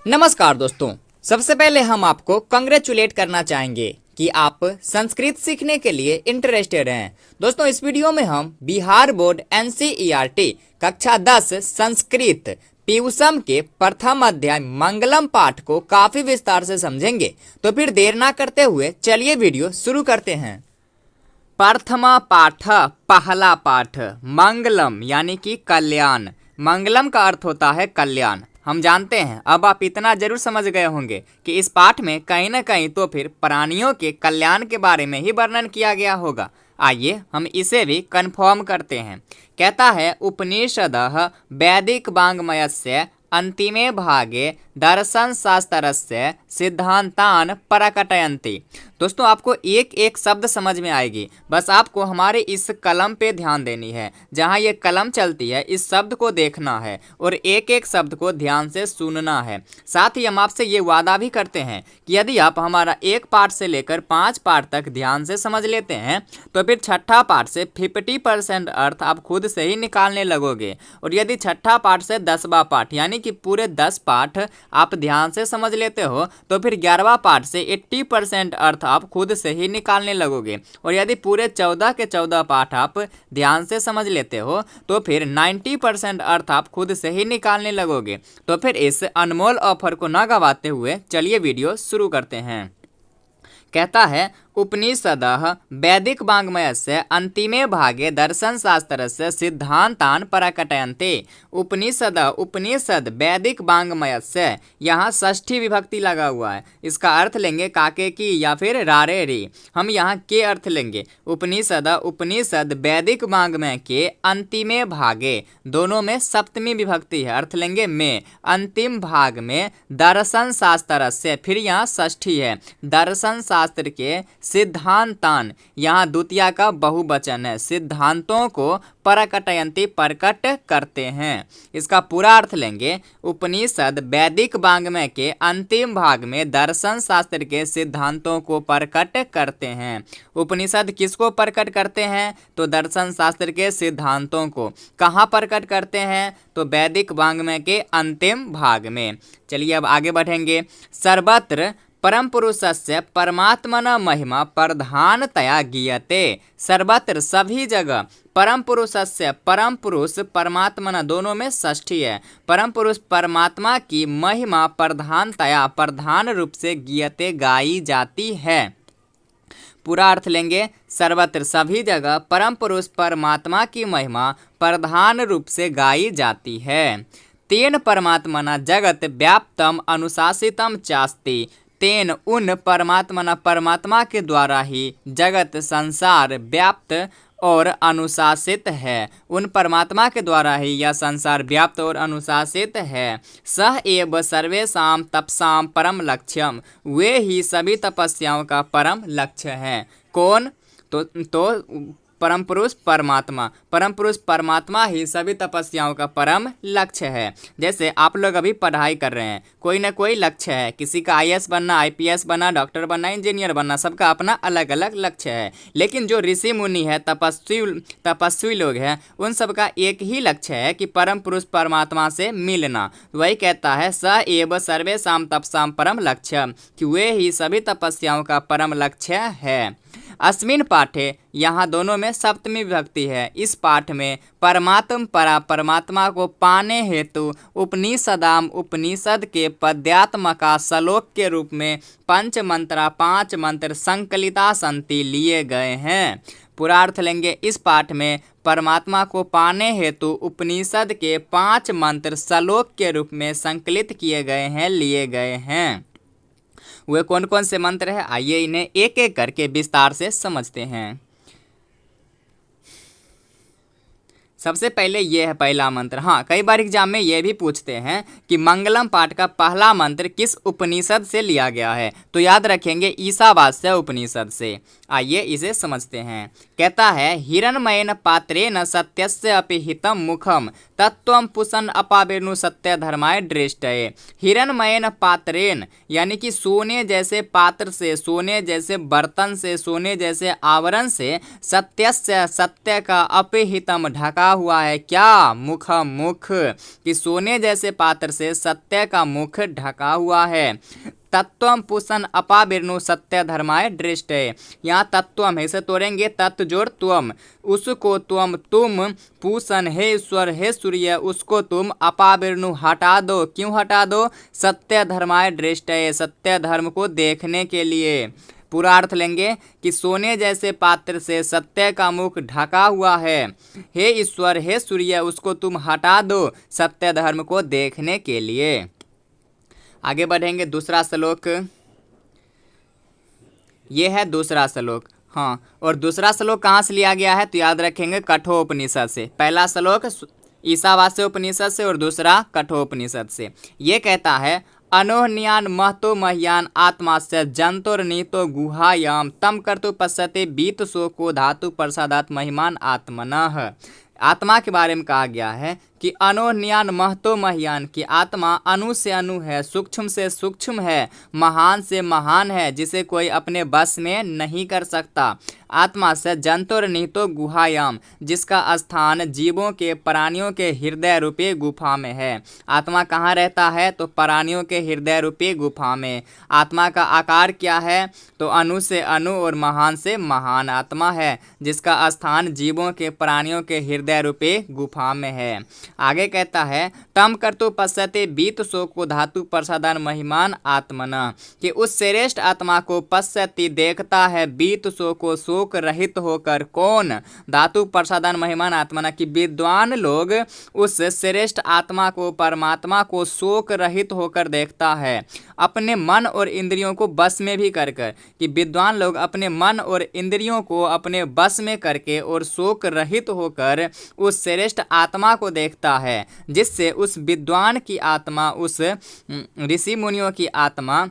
नमस्कार दोस्तों। सबसे पहले हम आपको कंग्रेचुलेट करना चाहेंगे कि आप संस्कृत सीखने के लिए इंटरेस्टेड हैं। दोस्तों, इस वीडियो में हम बिहार बोर्ड NCERT कक्षा 10 संस्कृत पीयूषम के प्रथम अध्याय मंगलम पाठ को काफी विस्तार से समझेंगे। तो फिर देर ना करते हुए चलिए वीडियो शुरू करते हैं। प्रथमा पाठ, पहला पाठ, मंगलम यानी कि कल्याण। मंगलम का अर्थ होता है कल्याण। हम जानते हैं, अब आप इतना जरूर समझ गए होंगे कि इस पाठ में कहीं ना कहीं तो फिर प्राणियों के कल्याण के बारे में ही वर्णन किया गया होगा। आइए हम इसे भी कंफर्म करते हैं। कहता है उपनिषदः वैदिक वाङ्मयस्य अंतिमे भागे दर्शन शास्त्रस्य सिद्धांतान प्रकटयन्ति। दोस्तों, आपको एक एक शब्द समझ में आएगी, बस आपको हमारे इस कलम पे ध्यान देनी है। जहाँ ये कलम चलती है इस शब्द को देखना है और एक एक शब्द को ध्यान से सुनना है। साथ ही हम आपसे ये वादा भी करते हैं कि यदि आप हमारा एक पार्ट से लेकर 5 पार्ट तक ध्यान से समझ लेते हैं तो फिर छठा पार्ट से 50% अर्थ आप खुद से ही निकालने लगोगे। और यदि छठा पार्ट से 10वां पार्ट यानी कि पूरे 10 पार्ट आप ध्यान से समझ लेते हो तो फिर 11वां पार्ट से 80% अर्थ आप खुद से ही निकालने लगोगे। और यदि पूरे 14 के 14 पाठ आप ध्यान से समझ लेते हो तो फिर 90% अर्थ आप खुद से ही निकालने लगोगे। तो फिर इस अनमोल ऑफर को ना गवाते हुए चलिए वीडियो शुरू करते हैं। कहता है उपनिषदः वैदिक वाङ्मयस्य अंतिमे भागे दर्शन शास्त्रस्य सिद्धांतान प्रकटयन्ते। उपनिषद वैदिक वाङ्मयस्य, यहाँ षष्ठी विभक्ति लगा हुआ है। इसका अर्थ लेंगे काके की या फिर रारे री। हम यहाँ के अर्थ लेंगे। उपनिषद वैदिक वाङ्मय के अंतिमे भागे, दोनों में सप्तमी विभक्ति है, अर्थ लेंगे में। अंतिम भाग में दर्शन शास्त्रस्य, फिर यहाँ षष्ठी है, दर्शन शास्त्र के सिद्धांतान, यहाँ द्वितीया का बहुवचन है, सिद्धांतों को प्रकटयन्ति प्रकट करते हैं। इसका पूरा अर्थ लेंगे। उपनिषद वैदिक वाङ्मय के अंतिम भाग में दर्शन शास्त्र के सिद्धांतों को प्रकट करते हैं। उपनिषद किसको प्रकट करते हैं? तो दर्शन शास्त्र के सिद्धांतों को। कहाँ प्रकट करते हैं? तो वैदिक वाङ्मय के अंतिम भाग में। चलिए अब आगे बढ़ेंगे। सर्वत्र परम पुरुषस्य परमात्मना महिमा प्रधानतया गीयते। सर्वत्र सभी जगह परम पुरुषस्य, परम पुरुष परमात्मना, दोनों में षष्ठी है, परम पुरुष परमात्मा की महिमा प्रधानतया, प्रधान रूप से गीयते, गाई जाती है। पूरा अर्थ लेंगे। सर्वत्र सभी जगह परम पुरुष परमात्मा की महिमा प्रधान रूप से गाई जाती है। तेन परमात्मना जगत व्याप्तम अनुशासितम चास्ति। तेन उन परमात्मना, परमात्मा के द्वारा ही जगत संसार व्याप्त और अनुशासित है। उन परमात्मा के द्वारा ही यह संसार व्याप्त और अनुशासित है। सह एव सर्वेषां तपसां परम लक्ष्यम, वे ही सभी तपस्याओं का परम लक्ष्य है। कौन? तो परम पुरुष परमात्मा। परम पुरुष परमात्मा ही सभी तपस्याओं का परम लक्ष्य है। जैसे आप लोग अभी पढ़ाई कर रहे हैं, कोई ना कोई लक्ष्य है। किसी का IAS बनना, IPS बनना, डॉक्टर बनना, इंजीनियर बनना, सबका अपना अलग अलग लक्ष्य है। लेकिन जो ऋषि मुनि है, तपस्वी लोग हैं, उन सबका एक ही लक्ष्य है कि परम पुरुष परमात्मा से मिलना। वही कहता है स एव सर्वेषां तपसां परम लक्ष्यम, कि वे ही सभी तपस्याओं का परम लक्ष्य है। अस्मिन पाठे, यहाँ दोनों में सप्तमी विभक्ति है। इस पाठ में परमात्म परा, परमात्मा को पाने हेतु उपनिषदाम, उपनिषद के पद्यात्मका श्लोक के रूप में पंचमंत्रा, 5 मंत्र संकलिता संति लिए गए हैं। पूरा अर्थ लेंगे। इस पाठ में परमात्मा को पाने हेतु उपनिषद के 5 मंत्र श्लोक के रूप में संकलित किए गए हैं, लिए गए हैं। वे कौन कौन से मंत्र हैं? आइए इन्हें एक एक करके विस्तार से समझते हैं। सबसे पहले ये है पहला मंत्र। हाँ, कई बार एग्जाम में ये भी पूछते हैं कि मंगलम पाठ का पहला मंत्र किस उपनिषद से लिया गया है, तो याद रखेंगे ईशावास्य उपनिषद से। आइए इसे समझते हैं। कहता है हिरण्मयेन पात्रेण सत्यस्य अपि हितम मुखम तत्वम पुसन अपावेनु सत्य धर्माय दृष्टये। हिरण्मयेन पात्रेण यानी कि सोने जैसे पात्र से, सोने जैसे बर्तन से, सोने जैसे आवरण से, सत्यस्य, सत्य का, अपि हितम ढका हुआ है क्या? मुखम मुख, कि सोने जैसे पात्र से सत्य का मुख ढका हुआ है। तत्वम पुसन अपाविर्नु सत्य धर्माय दृष्ट है। यहाँ तत्वम है, इसे तोड़ेंगे तत्व जोड़ त्वम, उसको तुम पूसन हे ईश्वर हे सूर्य उसको तुम अपाविर्नु हटा दो। क्यों हटा दो? सत्य धर्माय दृष्ट है, सत्य धर्म को देखने के लिए। पूरा अर्थ लेंगे कि सोने जैसे पात्र से सत्य का मुख ढका हुआ है, हे ईश्वर हे सूर्य उसको तुम हटा दो सत्य धर्म को देखने के लिए। आगे बढ़ेंगे, दूसरा श्लोक, ये है दूसरा श्लोक। हाँ, और दूसरा श्लोक कहाँ से लिया गया है तो याद रखेंगे कठोपनिषद से। पहला श्लोक ईशावास्य उपनिषद से और दूसरा कठोपनिषद से। ये कहता है अनोहन्यान महतो मह्यान आत्मास्य जंतुर नीतो गुहायाम तम कर्तु पश्यते बीत शोको धातु प्रसादात महिमान आत्मनः। आत्मा के बारे में कहा गया है कि अनोन्यान महतो मह्यान, की आत्मा अणु से अणु है, सूक्ष्म से सूक्ष्म है, महान से महान है, जिसे कोई अपने बस में नहीं कर सकता। आत्मा से जंतुर निहितो गुहायाम, जिसका स्थान जीवों के प्राणियों के हृदय रूपी गुफा में है। आत्मा कहाँ रहता है तो प्राणियों के हृदय रूपी गुफा में। आत्मा का आकार क्या है तो अणु से अणु और महान से महान आत्मा है, जिसका स्थान जीवों के प्राणियों के हृदय रूपी गुफा में है। आगे कहता है तम कर्तु पश्यते बीत शोको धातु प्रसादन महिमान आत्मना, कि उस श्रेष्ठ आत्मा को पश्यति देखता है बीत शोको शोक रहित होकर। कौन? धातु प्रसादन महिमान आत्मना, की विद्वान लोग उस श्रेष्ठ आत्मा को परमात्मा को शोक रहित होकर देखता है, अपने मन और इंद्रियों को बस में भी कर कि विद्वान लोग अपने मन और इंद्रियों को अपने बस में करके और शोक रहित होकर उस श्रेष्ठ आत्मा को देखता है, जिससे उस विद्वान की आत्मा, उस ऋषि मुनियों की आत्मा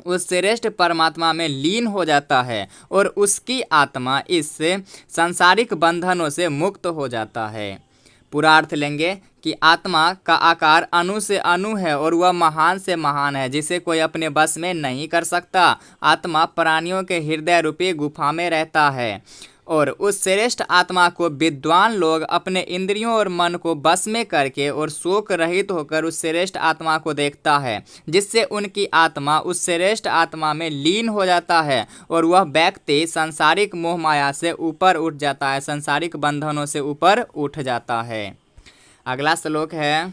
उस श्रेष्ठ परमात्मा में लीन हो जाता है और उसकी आत्मा इस सांसारिक बंधनों से मुक्त हो जाता है। पूरा अर्थ लेंगे कि आत्मा का आकार अणु से अणु है और वह महान से महान है, जिसे कोई अपने बस में नहीं कर सकता। आत्मा प्राणियों के हृदय रूपी गुफा में रहता है और उस श्रेष्ठ आत्मा को विद्वान लोग अपने इंद्रियों और मन को बस में करके और शोक रहित होकर उस श्रेष्ठ आत्मा को देखता है, जिससे उनकी आत्मा उस श्रेष्ठ आत्मा में लीन हो जाता है और वह व्यक्ति सांसारिक मोह माया से ऊपर उठ जाता है, सांसारिक बंधनों से ऊपर उठ जाता है। अगला श्लोक है,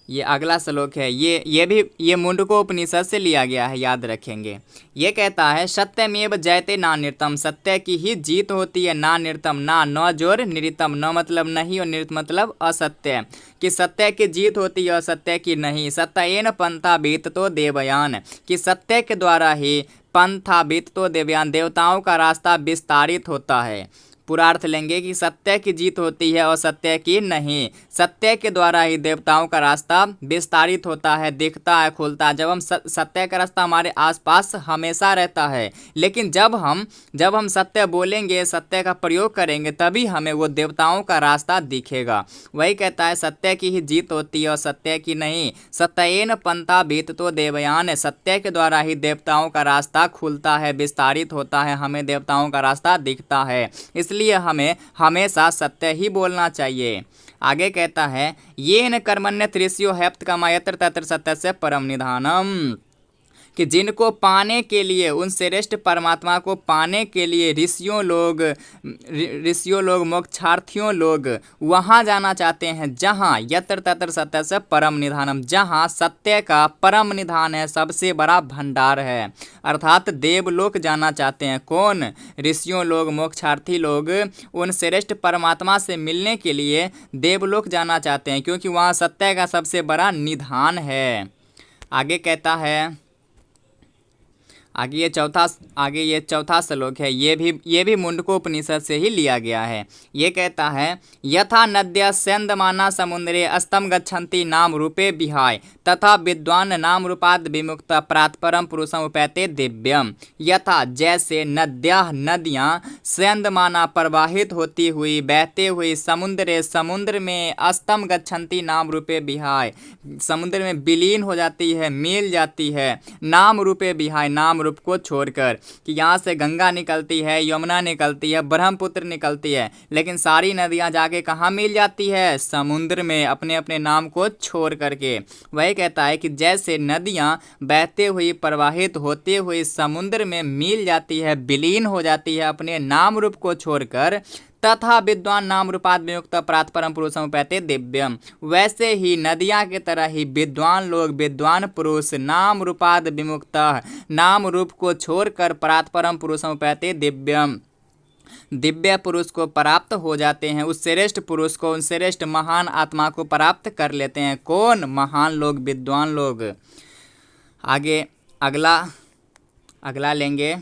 ये अगला श्लोक है, ये मुंडकोपनिषद से लिया गया है, याद रखेंगे। ये कहता है सत्यमेव जयते ना नृतम, सत्य की ही जीत होती है, ना नृतम, ना न जोर नृतम, न मतलब नहीं और नृत मतलब असत्य, कि सत्य की जीत होती है असत्य की नहीं। सत्येन पंथा बीततो देवयान, कि सत्य के द्वारा ही पंथा बीततो देवयान, देवताओं का रास्ता विस्तारित होता है। पूरा अर्थ लेंगे कि सत्य की जीत होती है और सत्य की नहीं। सत्य के द्वारा ही देवताओं का रास्ता विस्तारित होता है, दिखता है, खुलता है। जब हम सत्य का रास्ता हमारे आसपास हमेशा रहता है, लेकिन जब हम सत्य बोलेंगे, सत्य का प्रयोग करेंगे, तभी हमें वो देवताओं का रास्ता दिखेगा। वही कहता है सत्य की ही जीत होती है और सत्य की नहीं। सत्येन पंथा बीततो देवयान, सत्य के द्वारा ही देवताओं का रास्ता खुलता है, विस्तारित होता है, हमें देवताओं का रास्ता दिखता है। इसलिए हमें हमेशा सत्य ही बोलना चाहिए। आगे कहता है ये न कर्मण्य ऋषियो हैप्त कामा यत्र तत्र सत्य से परम निधानम, कि जिनको पाने के लिए, उन श्रेष्ठ परमात्मा को पाने के लिए ऋषियों लोग मोक्षार्थियों लोग वहाँ जाना चाहते हैं जहाँ यत्र तत्र सत्य से परम निधानम, जहाँ सत्य का परम निधान है, सबसे बड़ा भंडार है, अर्थात देवलोक जाना चाहते हैं। कौन? ऋषियों लोग, मोक्षार्थी लोग उन श्रेष्ठ परमात्मा से मिलने के लिए देवलोक जाना चाहते हैं, क्योंकि वहाँ सत्य का सबसे बड़ा निधान है। आगे कहता है, आगे ये चौथा श्लोक है, ये भी मुंडकोपनिषद से ही लिया गया है। ये कहता है यथा नद्या सेंदमाना समुद्रे अस्तम गच्छन्ति नाम रूपे विहाय तथा विद्वान नाम रूपाद विमुक्त प्रातपरम पुरुषम उपैते दिव्यम। यथा जैसे नद्याः नदियाँ स्यंदमाना प्रवाहित होती हुई बहते हुई समुद्र में अस्तम गच्छन्ति नाम रूपे विहाय, समुद्र में विलीन हो जाती है, मिल जाती है, नाम रूपे विहाय, नाम रूप को छोड़कर। कि यहाँ से गंगा निकलती है, यमुना निकलती है, ब्रह्मपुत्र निकलती है, लेकिन सारी नदियाँ जाके कहाँ मिल जाती है? समुद्र में, अपने अपने नाम को छोड़ करके। वही कहता है कि जैसे नदियाँ बहते हुई प्रवाहित होते हुए समुद्र में मिल जाती है, विलीन हो जाती है अपने नाम रूप को छोड़कर, तथा विद्वान नाम रूपाद विमुक्त प्रातपरम पुरुषम उपैते दिव्यम, वैसे ही नदियाँ की तरह ही विद्वान लोग, विद्वान पुरुष नाम रूपाद विमुक्त, नाम रूप को छोड़कर प्रातपरम पुरुषम उपैते दिव्यम, दिव्य पुरुष को प्राप्त हो जाते हैं। उस श्रेष्ठ पुरुष को, उन श्रेष्ठ महान आत्मा को प्राप्त कर लेते हैं। कौन? महान लोग, विद्वान लोग। आगे अगला लेंगे।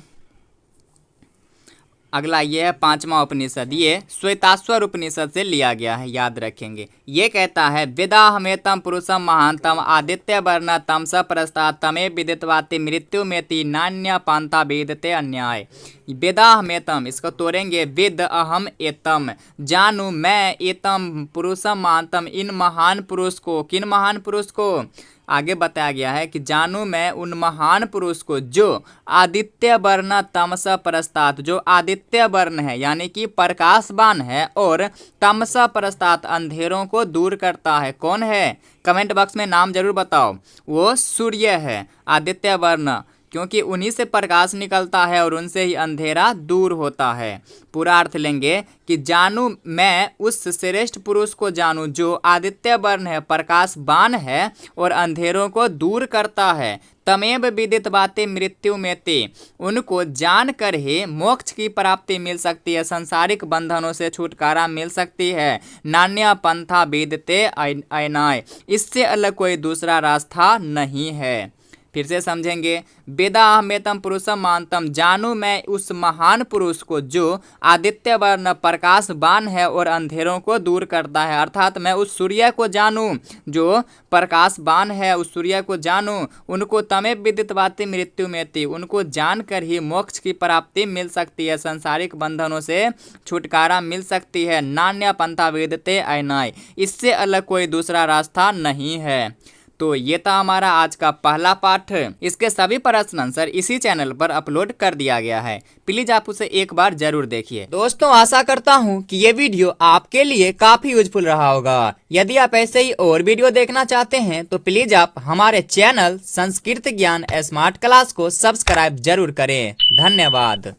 अगला ये है 5वां उपनिषद, ये श्वेताश्वर उपनिषद से लिया गया है, याद रखेंगे। ये कहता है वेदाहमेतम पुरुषम महांतम आदित्य वर्ण तमस प्रस्तात् तमे विदित्वाति मृत्यु मेति नान्य पांता वेदते अन्याय। वेदाहमेतम, इसको तोड़ेंगे, वेद अहम एतम, जानू मैं, एतम पुरुषम महांतम, इन महान पुरुष को। किन महान पुरुष को? आगे बताया गया है कि जानू मैं उन महान पुरुष को जो आदित्य वर्ण तमस प्रस्तात्, जो आदित्य वर्ण है यानी कि प्रकाशवान है, और तमस प्रस्तात् अंधेरों को दूर करता है। कौन है? कमेंट बॉक्स में नाम जरूर बताओ। वो सूर्य है, आदित्य वर्ण, क्योंकि उन्हीं से प्रकाश निकलता है और उनसे ही अंधेरा दूर होता है। पूरा अर्थ लेंगे कि जानू मैं उस श्रेष्ठ पुरुष को जानू जो आदित्य वर्ण है, प्रकाशवान है और अंधेरों को दूर करता है। तमेव विदित बातें मृत्यु में ते, उनको जान कर ही मोक्ष की प्राप्ति मिल सकती है, संसारिक बंधनों से छुटकारा मिल सकती है। नान्य पंथा वेदते अयनाय, इससे अलग कोई दूसरा रास्ता नहीं है। फिर से समझेंगे, वेदाहमेतम पुरुषम महांतम, जानू मैं उस महान पुरुष को जो आदित्य वर्ण प्रकाशवान है और अंधेरों को दूर करता है। अर्थात मैं उस सूर्य को जानूं जो प्रकाशवान है, उस सूर्य को जानूं, उनको तमेव विदित्वाति मृत्यु मेति, उनको जानकर ही मोक्ष की प्राप्ति मिल सकती है, संसारिक बंधनों से छुटकारा मिल सकती है। नान्य पंथा वेदते अयनाय, इससे अलग कोई दूसरा रास्ता नहीं है। तो ये था हमारा आज का पहला पाठ। इसके सभी प्रश्न आंसर इसी चैनल पर अपलोड कर दिया गया है, प्लीज आप उसे एक बार जरूर देखिए। दोस्तों आशा करता हूँ कि ये वीडियो आपके लिए काफी यूजफुल रहा होगा। यदि आप ऐसे ही और वीडियो देखना चाहते हैं तो प्लीज आप हमारे चैनल संस्कृत ज्ञान स्मार्ट क्लास को सब्सक्राइब जरूर करें। धन्यवाद।